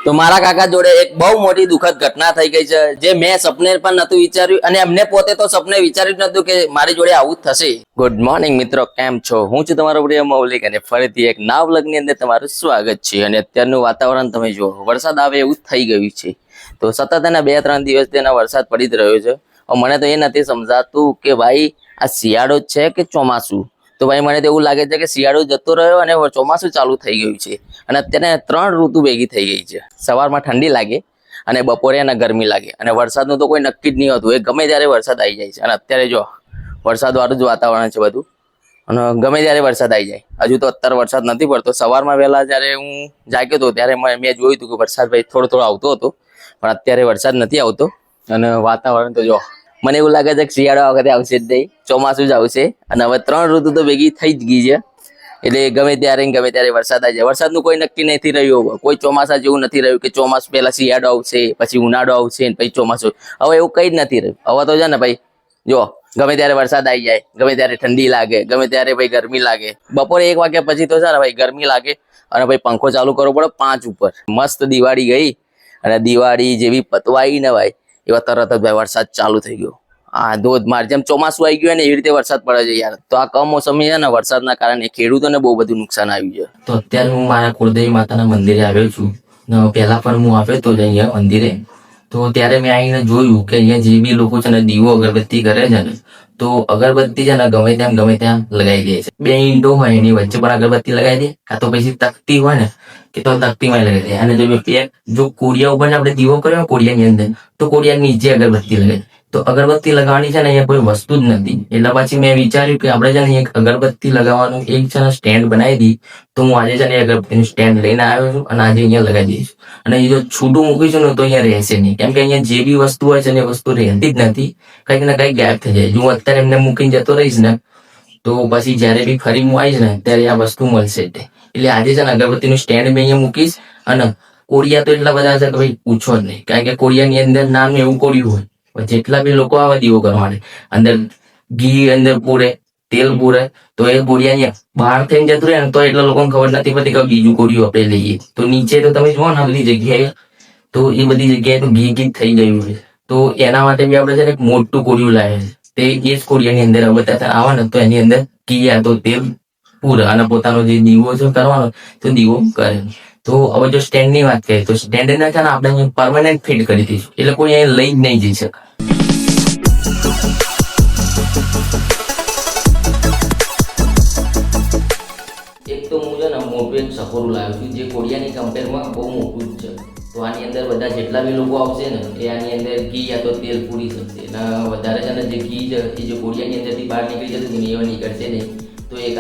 તો મારા કાકા જોડે એક બહુ મોટી દુઃખદ ઘટના થઈ ગઈ છે, જે મેં સપને પણ નતું વિચાર્યું અને એમને પોતે તો સપને વિચાર્યું જ નતું કે મારી જોડે આવું જ થશે. ગુડ મોર્નિંગ મિત્રો, કેમ છો? હું છું તમારો પ્રિય મૌલિક અને ફરીથી એક નવા વ્લોગની અંદર તમારું સ્વાગત છે. અને અત્યારનું વાતાવરણ તમે જુઓ, વરસાદ આવે એવું થઈ ગયું છે. તો સતત એના 2-3 દિવસ તેના વરસાદ પડી જ રહ્યો છે. મને તો એ નથી સમજાતું કે ભાઈ આ શિયાળો જ છે કે ચોમાસું. તો ભાઈ મને તો એવું લાગે છે કે શિયાળો જતો રહ્યો અને ચોમાસું ચાલુ થઈ ગયું છે. અને અત્યારે 3 ઋતુ ભેગી થઈ ગઈ છે. સવારમાં ઠંડી લાગે અને બપોરે એને ગરમી લાગે, અને વરસાદનું તો કોઈ નક્કી જ નહીં હોતું. એ ગમે ત્યારે વરસાદ આવી જાય છે. અને અત્યારે જો વરસાદ વાળું જ વાતાવરણ છે બધું, અને ગમે ત્યારે વરસાદ આવી જાય. હજુ તો અત્યારે વરસાદ નથી પડતો. સવારમાં વહેલા જ્યારે હું જાગ્યો હતો ત્યારે મેં જોયું હતું કે વરસાદ ભાઈ થોડો થોડો આવતો હતો, પણ અત્યારે વરસાદ નથી આવતો. અને વાતાવરણ તો જો મને એવું લાગે છે કે શિયાળો આ વખતે આવશે જ નહીં, ચોમાસું જ આવશે. અને હવે 3 ઋતુ તો ભેગી થઈ જ ગઈ છે, એટલે ગમે ત્યારે વરસાદ આવી જાય. વરસાદનું કોઈ નક્કી નથી રહ્યું. કોઈ ચોમાસા જેવું નથી રહ્યું કે ચોમાસું પહેલા શિયાળો આવશે, પછી ઉનાળો આવશે, પછી ચોમાસું. હવે એવું કઈ જ નથી રહ્યું. હવે તો છે ને ભાઈ જો ગમે ત્યારે વરસાદ આવી જાય, ગમે ત્યારે ઠંડી લાગે, ગમે ત્યારે ભાઈ ગરમી લાગે. બપોરે 1 વાગ્યા પછી તો છે ને ભાઈ ગરમી લાગે, અને ભાઈ પંખો ચાલુ કરવો પડે 5 ઉપર. મસ્ત દિવાળી ગઈ, અને દિવાળી જેવી પતવાઈ ને ભાઈ એવા તરત જ ભાઈ વરસાદ ચાલુ થઈ ગયો. હા, ધોધમાર જેમ ચોમાસું આવી ગયું ને એવી રીતે વરસાદ પડે છે યાર. તો આ કમોસમી છે ને વરસાદના કારણે ખેડૂતોને બહુ બધું નુકસાન આવ્યું છે. તો અત્યારે હું મારા કુળદેવી માતાના મંદિરે આવ્યો છું. પહેલા પણ હું આવ્યો તો અહીંયા મંદિરે, તો ત્યારે મેં આવીને જોયું કે અહીંયા જે બી લોકો છે ને દીવો અગરબત્તી કરે છે ને, તો અગરબત્તી છે ને ગમે ત્યાં લગાવી દે છે. 2 ઈંટો હોય એની વચ્ચે પણ અગરબત્તી લગાવી દે, કાં તો પછી તકતી હોય ને કે તો તકતીમાં લગાવી દે. અને જો કોડિયા ઉપર આપણે દીવો કર્યો કોડિયાની અંદર, તો કોડિયા નીચે અગરબત્તી લગાવી. તો અગરબત્તી લગાવવાની છે ને અહીંયા કોઈ વસ્તુ જ નથી. એટલે પછી મેં વિચાર્યું કે આપણે છે ને એક અગરબત્તી લગાવવાનું એક છે ને સ્ટેન્ડ બનાવી દી. તો હું આજે છે ને અગરબત્તીનું સ્ટેન્ડ લઈને આવ્યો છું, અને આજે અહીંયા લગાવી દઈશ. અને એ જો છૂટું મૂકીશું ને તો અહીંયા રહેશે નહીં, કેમ કે અહીંયા જે બી વસ્તુ હોય છે ને એ વસ્તુ રહેતી જ નથી. કંઈક ને કંઈક ગાયબ થઈ જાય. જો હું અત્યારે એમને મૂકીને જતો રહીશ ને, તો પછી જયારે બી ફરી હું આવીશ ને ત્યારે આ વસ્તુ મળશે. એટલે આજે છે ને અગરબત્તીનું સ્ટેન્ડ મેં અહીંયા મૂકીશ. અને કોડિયા તો એટલા બધા છે કે ભાઈ પૂછો જ નહીં, કારણ કે કોડિયાની અંદર નામ એવું કોડિયું હોય. જેટલા બી લોકો આવે દીવો કરવા માટે, અંદર ઘી અંદર પૂરે, તેલ પૂરે, તો એ કોડિયા બહાર થઈને જતું રહે ને તો એટલા લોકોને ખબર નથી પડતી કે બીજું કોડિયું આપણે લઈએ. તો નીચે તો તમે જુઓ ને બધી જગ્યાએ, તો એ બધી જગ્યાએ તો ઘી થઈ ગયું છે. તો એના માટે બી આપણે છે ને એક મોટું કોડિયું લાવે છે. તે એ જ કોડિયાની અંદર બધા આવે ને તો એની અંદર ઘી યા તો તેલ પૂરે, અને પોતાનો જે દીવો છે કરવાનો તો દીવો કરે. તો હવે જો સ્ટેન્ડ ની વાત કરીએ તો સ્ટેન્ડ ના છે ને આપણે પરમાનન્ટ ફિટ કરી દઈશું, એટલે કોઈ અહીં લઈ જ નહીં જઈ શકે. એક તો હું છે ને મોટું એક સકોરું લાવ્યો છું, જે કોડિયાની કમ્પેરમાં બહુ મોટું જ છે. તો આની અંદર બધા જેટલા બી લોકો આવશે ને એ આની અંદર ઘી યા તો તેલ પૂરી શકશે. એટલે વધારે છે ને જે ઘી છે એ જે કોડિયાની અંદરથી બહાર નીકળી જતું ને એવા નીકળશે નહીં. તો એક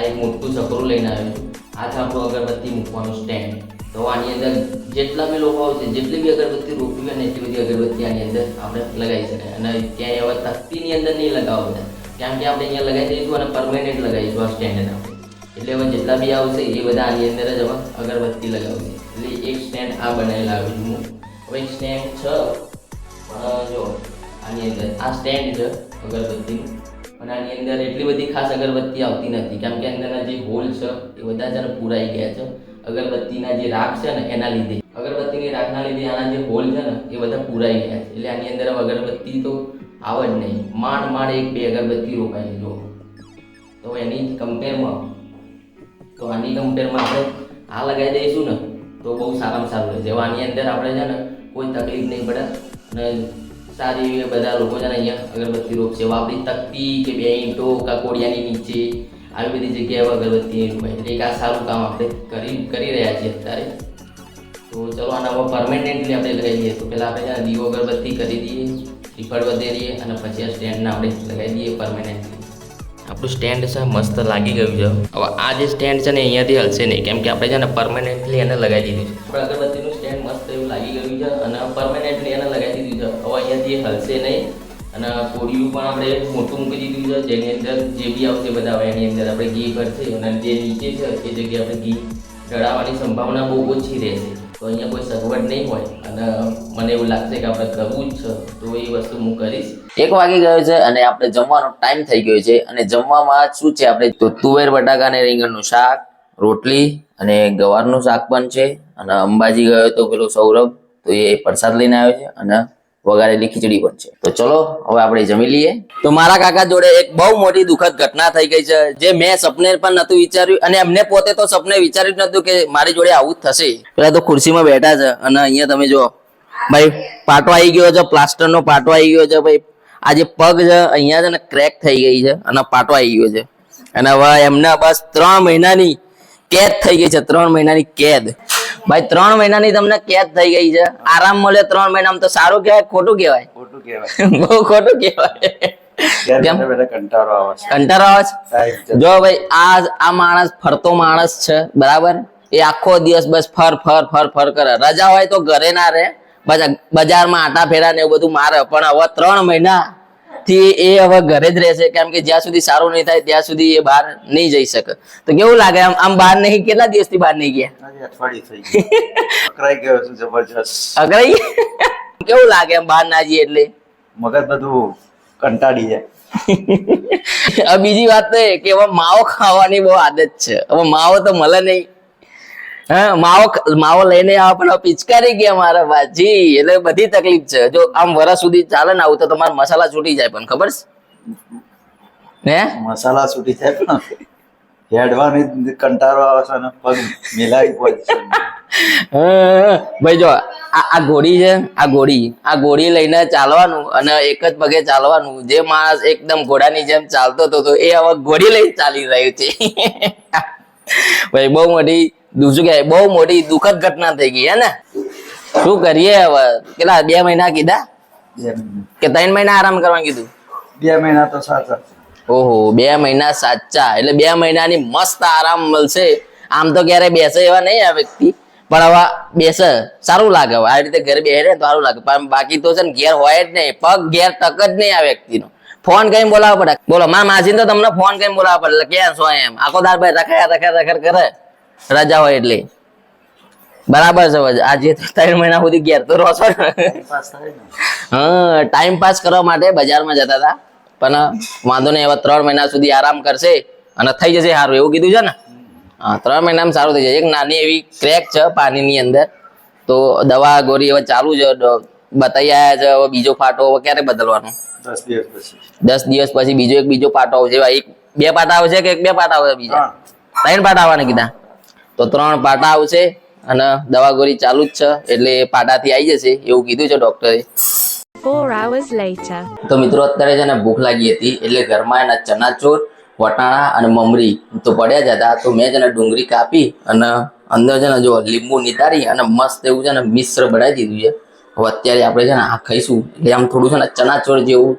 એક મોટું સકોરું લઈને આવ્યો છું. આ છે આપણું અગરબત્તી મૂકવાનું સ્ટેન્ડ. તો આની અંદર જેટલા બી લોકો આવશે, જેટલી બી અગરબત્તી રોકવી હોય ને એટલી બધી અગરબત્તી આની અંદર આપણે લગાવી શકાય. અને ક્યાંય હવે તકતીની અંદર નહીં લગાવવા, કેમ કે આપણે અહીંયા લગાવી દઈશું અને પરમેનન્ટ લગાવીશું આ સ્ટેન્ડ આપણે. એટલે હવે જેટલા બી આવશે એ બધા આની અંદર જ હવે અગરબત્તી લગાવશે. એટલે એક સ્ટેન્ડ આ બનાવેલા આવ્યું છું હું. હવે એક સ્ટેન્ડ છે, જો આની અંદર આ સ્ટેન્ડ છે અગરબત્તીનું, અને આની અંદર એટલી બધી ખાસ અગરબત્તી આવતી નથી, કેમ કે અંદરના જે હોલ છે એ બધા છે ને પૂરાઈ ગયા છે. અગરબત્તીના જે રાખ છે ને એના લીધે, અગરબત્તીની રાખના લીધે આના જે હોલ છે ને એ બધા પૂરાઈ ગયા છે. એટલે આની અંદર અગરબત્તી તો આવે જ નહીં. માંડ 1-2 અગરબત્તી રોપાય જો. તો એની કમ્પેરમાં, તો આની કમ્પેરમાં આપણે આ લગાવી દઈશું ને તો બહુ સારામાં સારું રહેશે. આની અંદર આપણે છે ને કોઈ તકલીફ નહીં પડે, અને સારી એવી બધા લોકો છે ને અહીંયા અગરબત્તી રોપશે. આપણી તકતી કે 2 ઈંટો કા કોડિયાની નીચે આવી બધી જગ્યાએ અગરબત્તી રોપાય. એટલે એક આ સારું કામ આપણે કરી રહ્યા છીએ અત્યારે. તો ચલો આના હવે પરમેનન્ટલી આપણે લગાવી દઈએ. તો પહેલાં આપણે છે ને દીવો અગરબત્તી કરી દઈએ, શ્રીફળ વધેરીએ, અને પછી આ સ્ટેન્ડને આપણે લગાવી દઈએ પરમેનન્ટલી. આપણું સ્ટેન્ડ છે મસ્ત લાગી ગયું છે. હવે આ જે સ્ટેન્ડ છે ને અહીંયાથી હલશે નહીં, કેમ કે આપણે છે ને પરમેનન્ટલી એને લગાવી દીધું છે. આપણે અગરબત્તીનું સ્ટેન્ડ મસ્ત એવું લાગી ગયું છે, અને પરમેનન્ટલી એને લગાવી દીધું છે. હવે અહીંયાથી હલશે નહીં, અને કોડિયું પણ આપણે મોટું મૂકી દીધું છે, જેની અંદર જે બી આવશે બધા હવે એની અંદર આપણે ઘી ભરશે. અને જે નીચે છે એ જગ્યાએ આપણે ઘી ચડાવવાની સંભાવના બહુ ઓછી રહેશે. તો અહીંયા કોઈ સગવડ નહીં હોય, અને મને એવું લાગશે કે આપણે કરવું જ છે, તો એ વસ્તુ હું કરીશ. 1 વાગી ગયો છે અને આપણે જમવાનો ટાઈમ થઈ ગયો છે. અને જમવામાં શું છે આપણે તો તુવેર બટાકા અને રીંગણનું શાક, રોટલી અને ગવારનું શાક પણ છે, અને અંબાજી ગયો તો પેલો સૌરભ, તો એ પ્રસાદ લઈને આવ્યો છે, અને વઘારેલી ખીચડી પણ છે. તો ચલો હવે આપણે જમી લઈએ. તો મારા કાકા જોડે એક બહુ મોટી દુઃખદ ઘટના થઈ ગઈ છે, જે મેં સપને પણ નતું વિચાર્યું, અને એમને પોતે તો સપને વિચાર્યું જ નતું કે મારી જોડે આવું જ થશે. પેલા તો ખુરશીમાં બેઠા છે, અને અહીંયા તમે જો ભાઈ પાટો આવી ગયો છે, પ્લાસ્ટરનો પાટો આવી ગયો છે ભાઈ. આ જે પગ છે અહીંયા છે ને ક્રેક થઈ ગઈ છે, અને પાટો આવી ગયો છે, અને હવે એમને બસ 3 મહિનાની કેદ થઈ ગઈ છે. 3 મહિનાની કેદ ભાઈ, 3 મહિનાની તમને કેદ થઈ ગઈ છે. આરામ મળે 3 મહિનામાં તો સારું કહેવાય, ખોટું કહેવાય? ખોટું કહેવાય. બહુ ખોટું કહેવાય. કેમ? કંટાળો આવે છે. કંટાળો આવે છે? જો ભાઈ આ માણસ ફરતો માણસ છે, બરાબર? એ આખો દિવસ બસ ફર ફર ફર ફર કરે. રજા હોય તો ઘરે ના રહે, બજારમાં આટા ફેરા ને એવું બધું મારે. પણ હવે 3 મહિના થી એ હવે ઘરે જ રહેશે, કેમ કે જ્યાં સુધી સારું નહીં થાય ત્યાં સુધી એ બહાર નહીં જઈ શકે. તો કેવું લાગે આમ બહાર નહીં? કેટલા દિવસથી બહાર નહીં ગયા? અઠવાડિયું થઈ ગયું. અકળાઈ ગયો છું જબરજસ્ત. અગરાઈ કેવું લાગે આમ બહાર ના જઈએ એટલે? મગજ બધું કંટાળી જાય. હવે બીજી વાત તો એ કે હવે માવો ખાવાની બહુ આદત છે. હવે માવો તો મળે નહીં. હા, માવો લઈને આવે પણ પિચકારી ગયા મારા બાજી, એટલે બધી તકલીફ છે. જો આમ વરસ સુધી ચાલે ને આવું તો તમારા મસાલા છૂટી જાય, પણ ખબર છે હે? મસાલા છૂટી જાય પણ હેડવાની કંટાળો આવે છે, અને પગ મિલાવી પડે છે. ભાઈ જો આ ઘોડી છે, આ ઘોડી લઈને ચાલવાનું, અને એક જ પગે ચાલવાનું. જે માણસ એકદમ ઘોડાની જેમ ચાલતો હતો એ હવે ઘોડી લઈને ચાલી રહ્યું છે. ભાઈ બહુ મોટી શું કહેવાય, બહુ મોટી દુઃખદ ઘટના થઈ ગઈ હે ને. શું કરીએ હવે? કેટલા 2 મહિના કીધા કે 3 મહિના આરામ કરવાનું કીધું? 2 મહિના તો સાચા. ઓહો, 2 મહિના સાચા, એટલે 2 મહિનાની મસ્ત આરામ મળશે. આમ તો ક્યારે બેસે એવા નહીં આ વ્યક્તિ, પણ હવે બેસે સારું લાગે. હવે આ રીતે ઘરે બેસે ને તો સારું લાગે, પણ બાકી તો છે ને ઘેર હોય જ નહીં, પગ ઘેર ટક જ નહીં આ વ્યક્તિનો. ફોન કઈ બોલાવવો પડે. બોલો મારા માસી તો તમને ફોન કઈ બોલાવવો પડે, ક્યાં છો એમ? આખો દાર ભાઈ રખડ કરે, રજા હોય એટલે. બરાબર છે. આજે 3 મહિના સુધી ઘેર તો રહો છો ને. હા, ટાઈમ પાસ કરવા માટે બજારમાં જતા હતા, પણ વાંધો નહીં, હવે 3 મહિના સુધી આરામ કરશે અને થઈ જશે સારું, એવું કીધું છે ને. હા, 3 મહિનામાં સારું થઈ જાય. એક નાની એવી ક્રેક છે પાણીની અંદર, તો દવા ગોળી હવે ચાલુ છે, બતાવી આવ્યા છે. હવે બીજો પાટો હવે ક્યારે બદલવાનો? 10 દિવસ પછી. 10 દિવસ પછી બીજો પાટો આવશે. 2 પાટા આવશે કે 2 પાટા આવશે? બીજા 3 પાટા આવવાને કીધા, તો 3 પાટા આવશે, અને દવા ગોળી ચાલુ જ છે, એટલે પાટાથી આવી જશે એવું કીધું છે ડોક્ટરે. 4 hours later. તો મિત્રો અત્યારે છે ને ભૂખ લાગી હતી, એટલે ઘરમાં એના ચણાચોર, વટાણા અને મમરી તો પડ્યા જ હતા. તો મેં છે ને ડુંગળી કાપી અને અંદર છે ને જો લીંબુ નિતારી અને મસ્ત એવું છે ને મિશ્ર બનાવી દીધું છે. હવે અત્યારે આપણે છે ને આ ખાઈશું, એટલે આમ થોડું છે ને ચણાચોર જેવું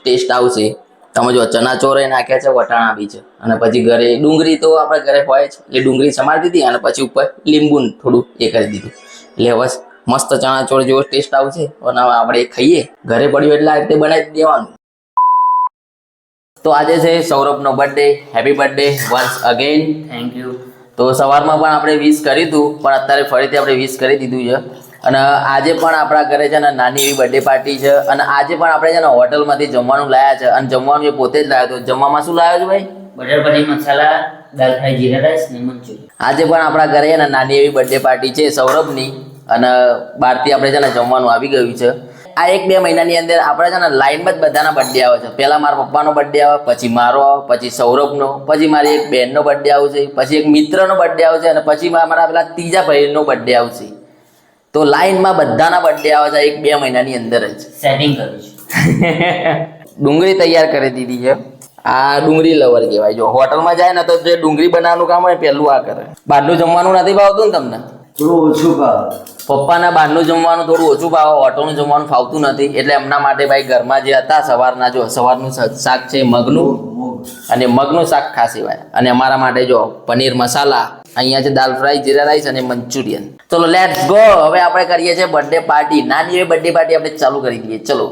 ટેસ્ટ આવશે. તમે જો ચણાચોર એ નાખ્યા છે, વટાણા બી છે, અને પછી ઘરે ડુંગળી તો આપણે ઘરે હોય જ, એટલે ડુંગળી સમારી દીધી, અને પછી ઉપર લીંબુ થોડું એ કરી દીધું, એટલે બસ મસ્ત ચણાચોર જેવો ટેસ્ટ આવશે. અને આપણે ખાઈએ, ઘરે પડ્યું એટલે આ રીતે બનાવી દેવાનું. તો આજે છે સૌરભનો birthday. Happy birthday once again. Thank you. તો સવારમાં પણ આપણે વિશ કર્યું હતું, પણ અત્યારે ફરીથી આપણે વિશ કરી દીધું છે. અને આજે પણ આપણા ઘરે છે ને નાની એવી બર્થડે પાર્ટી છે, અને આજે પણ આપણે છે ને હોટલમાંથી જમવાનું લાવ્યા છે, અને જમવાનું એ પોતે જ લાવ્યો હતો. જમવામાં શું લાવ્યો છે ભાઈ? બટર પનીર મસાલા, દાલ ફ્રાય, જીરા રાઈસ ને મંચુરિયન. આજે પણ આપણા ઘરે છે ને નાની એવી બર્થડે પાર્ટી છે સૌરભની, અને બહારથી આપણે છે ને જમવાનું આવી ગયું છે. આ 1-2 મહિનાની અંદર આપણે છે ને લાઈનમાં જ બધાના બર્થડે આવે છે. પહેલા મારા પપ્પાનો બર્થડે આવે, પછી મારો આવે, પછી સૌરભનો, પછી મારી એક બહેનનો બર્થડે આવશે, પછી એક મિત્રનો બર્થડે આવશે, અને પછી મારા પેલા ત્રીજા ભાઈનો બર્થડે આવશે. તો લાઈનમાં બધાના બર્થડે આવે છે 1-2 મહિનાની અંદર જ. સેટિંગ કર્યું છે. ડુંગળી તૈયાર કરી દીધી છે. આ ડુંગળી લવર કહેવાય. જો હોટલમાં જાય ને તો જે ડુંગળી બનાવવાનું કામ હોય પહેલું આ કરે. બહારનું જમવાનું નથી ભાવતું ને તમને? થોડું ઓછું ભાવે. પપ્પાના બહારનું જમવાનું થોડું ઓછું ભાવે, હોટલનું જમવાનું ફાવતું નથી, એટલે એમના માટે ભાઈ ઘરમાં જે હતા સવારના, જો સવારનું શાક છે મગનું, અને મગનું શાક ખાસ એવાય. અને અમારા માટે જો પનીર મસાલા, અહીંયા છે દાલ ફ્રાય, જીરા રાઈસ અને મંચુરિયન. ચલો લેટ્સ ગો. હવે આપણે કરીએ છીએ બર્થડે પાર્ટી. નાની એવી બર્થડે પાર્ટી આપણે ચાલુ કરી દઈએ. ચલો.